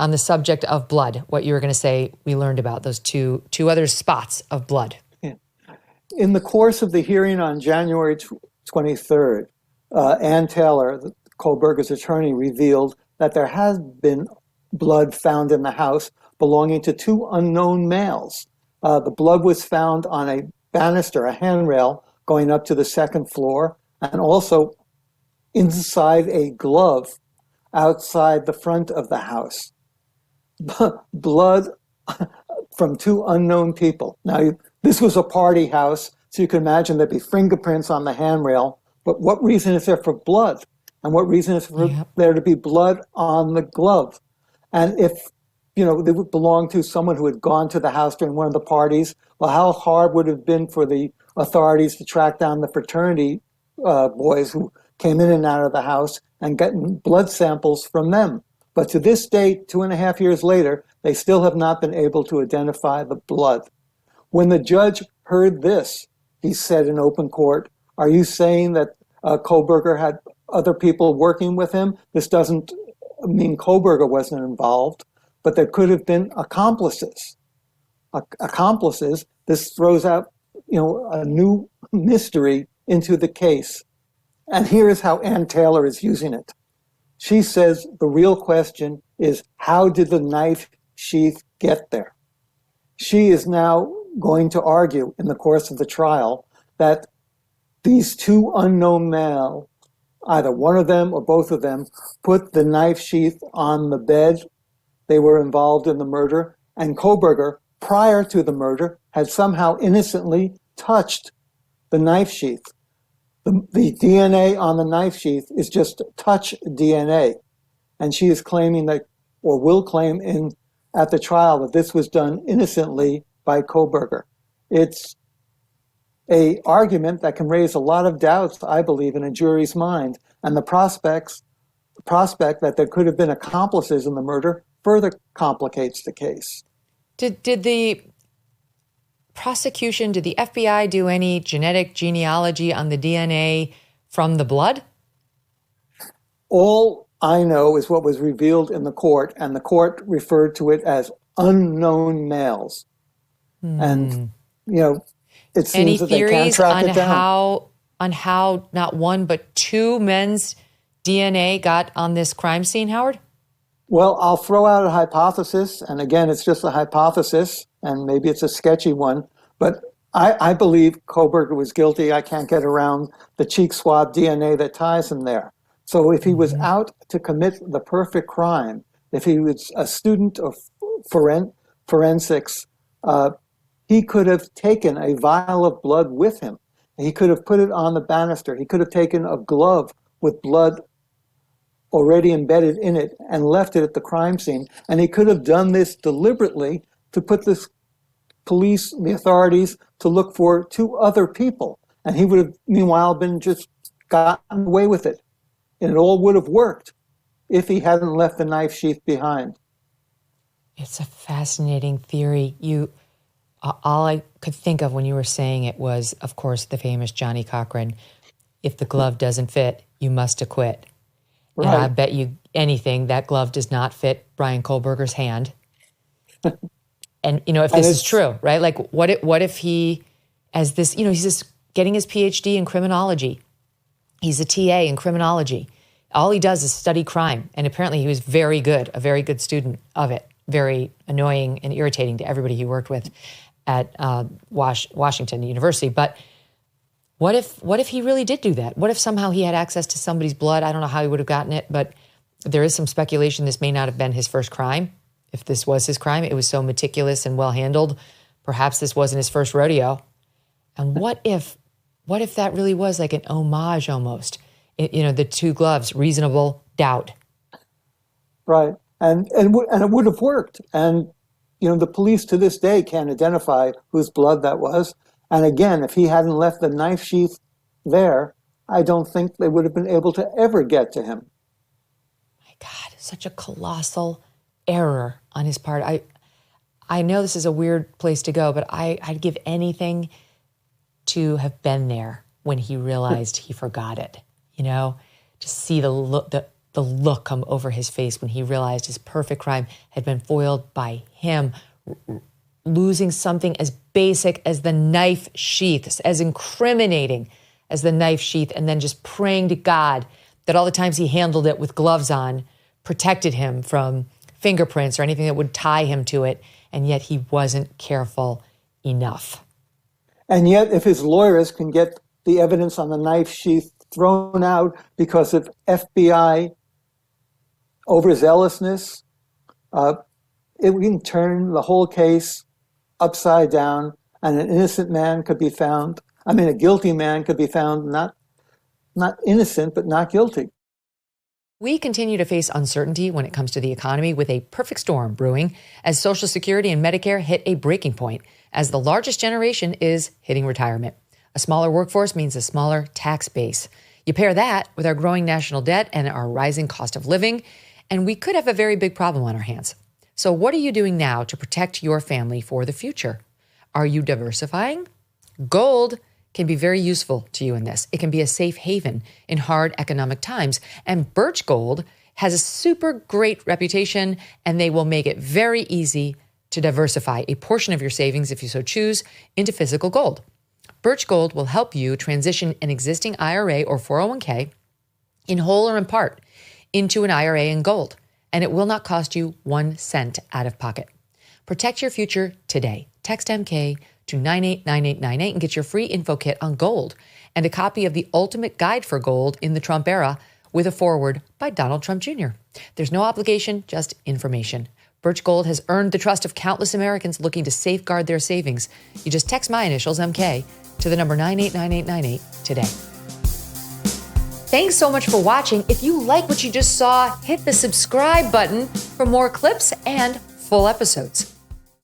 on the subject of blood, what you were going to say we learned about those two other spots of blood. Yeah. In the course of the hearing on January 23rd, Ann Taylor, Kohberger's attorney, revealed that there has been blood found in the house belonging to two unknown males. The blood was found on a banister, a handrail, going up to the second floor, and also inside a glove outside the front of the house. Blood from two unknown people. Now, this was a party house, so you can imagine there'd be fingerprints on the handrail, but what reason is there for blood? And what reason is for there to be blood on the glove? And if, they would belong to someone who had gone to the house during one of the parties, well, how hard would it have been for the authorities to track down the fraternity boys who came in and out of the house and gotten blood samples from them? But to this day, 2.5 years later, they still have not been able to identify the blood. When the judge heard this, he said in open court, "Are you saying that Kohberger had other people working with him? This doesn't mean Kohberger wasn't involved, but there could have been accomplices." Accomplices, this throws out, a new mystery into the case. And here's how Ann Taylor is using it. She says the real question is, how did the knife sheath get there? She is now going to argue in the course of the trial that these two unknown males, either one of them or both of them, put the knife sheath on the bed. They were involved in the murder, and Kohberger, prior to the murder, had somehow innocently touched the knife sheath. The DNA on the knife sheath is just touch DNA. And she is claiming that, or will claim at the trial, that this was done innocently by Kohberger. It's a argument that can raise a lot of doubts, I believe, in a jury's mind. And the prospect that there could have been accomplices in the murder further complicates the case. Did the prosecution, did the FBI do any genetic genealogy on the DNA from the blood? All I know is what was revealed in the court, and the court referred to it as unknown males. And, it seems that they can't track it down. On how not one but two men's DNA got on this crime scene, Howard? Well, I'll throw out a hypothesis, and again, it's just a hypothesis, and maybe it's a sketchy one, but I believe Kohberger was guilty. I can't get around the cheek swab DNA that ties him there. So if he was out to commit the perfect crime, if he was a student of forensics, he could have taken a vial of blood with him. He could have put it on the banister. He could have taken a glove with blood already embedded in it and left it at the crime scene. And he could have done this deliberately to put the authorities, to look for two other people. And he would have, meanwhile, been just gotten away with it. And it all would have worked if he hadn't left the knife sheath behind. It's a fascinating theory. All I could think of when you were saying it was, of course, the famous Johnny Cochran, if the glove doesn't fit, you must acquit. Right. And I bet you anything that glove does not fit Brian Kohberger's hand. And, if this is true, right? Like, what if he, as this, he's just getting his PhD in criminology. He's a TA in criminology. All he does is study crime. And apparently he was a very good student of it. Very annoying and irritating to everybody he worked with at Washington University. But what if he really did do that? What if somehow he had access to somebody's blood? I don't know how he would have gotten it, but there is some speculation this may not have been his first crime. If this was his crime, it was so meticulous and well handled. Perhaps this wasn't his first rodeo. And what if that really was like an homage almost? The two gloves, reasonable doubt. Right. And it would have worked. And, the police to this day can't identify whose blood that was. And again, if he hadn't left the knife sheath there, I don't think they would have been able to ever get to him. My God, such a colossal error on his part. I know this is a weird place to go, but I'd give anything to have been there when he realized he forgot it. To see the look, the look come over his face when he realized his perfect crime had been foiled by him losing something as basic as the knife sheath, as incriminating as the knife sheath, and then just praying to God that all the times he handled it with gloves on protected him from fingerprints or anything that would tie him to it, and yet he wasn't careful enough. And yet, if his lawyers can get the evidence on the knife sheath thrown out because of FBI overzealousness, it can turn the whole case upside down, and an innocent man could be found. I mean, a guilty man could be found not innocent, but not guilty. We continue to face uncertainty when it comes to the economy, with a perfect storm brewing as Social Security and Medicare hit a breaking point, as the largest generation is hitting retirement. A smaller workforce means a smaller tax base. You pair that with our growing national debt and our rising cost of living, and we could have a very big problem on our hands. So what are you doing now to protect your family for the future? Are you diversifying? Gold can be very useful to you in this. It can be a safe haven in hard economic times. And Birch Gold has a super great reputation, and they will make it very easy to diversify a portion of your savings, if you so choose, into physical gold. Birch Gold will help you transition an existing IRA or 401k in whole or in part into an IRA in gold, and it will not cost you 1 cent out of pocket. Protect your future today. Text MK to 989898 and get your free info kit on gold and a copy of The Ultimate Guide for Gold in the Trump Era with a foreword by Donald Trump Jr. There's no obligation, just information. Birch Gold has earned the trust of countless Americans looking to safeguard their savings. You just text my initials, MK, to the number 989898 today. Thanks so much for watching. If you like what you just saw, hit the subscribe button for more clips and full episodes.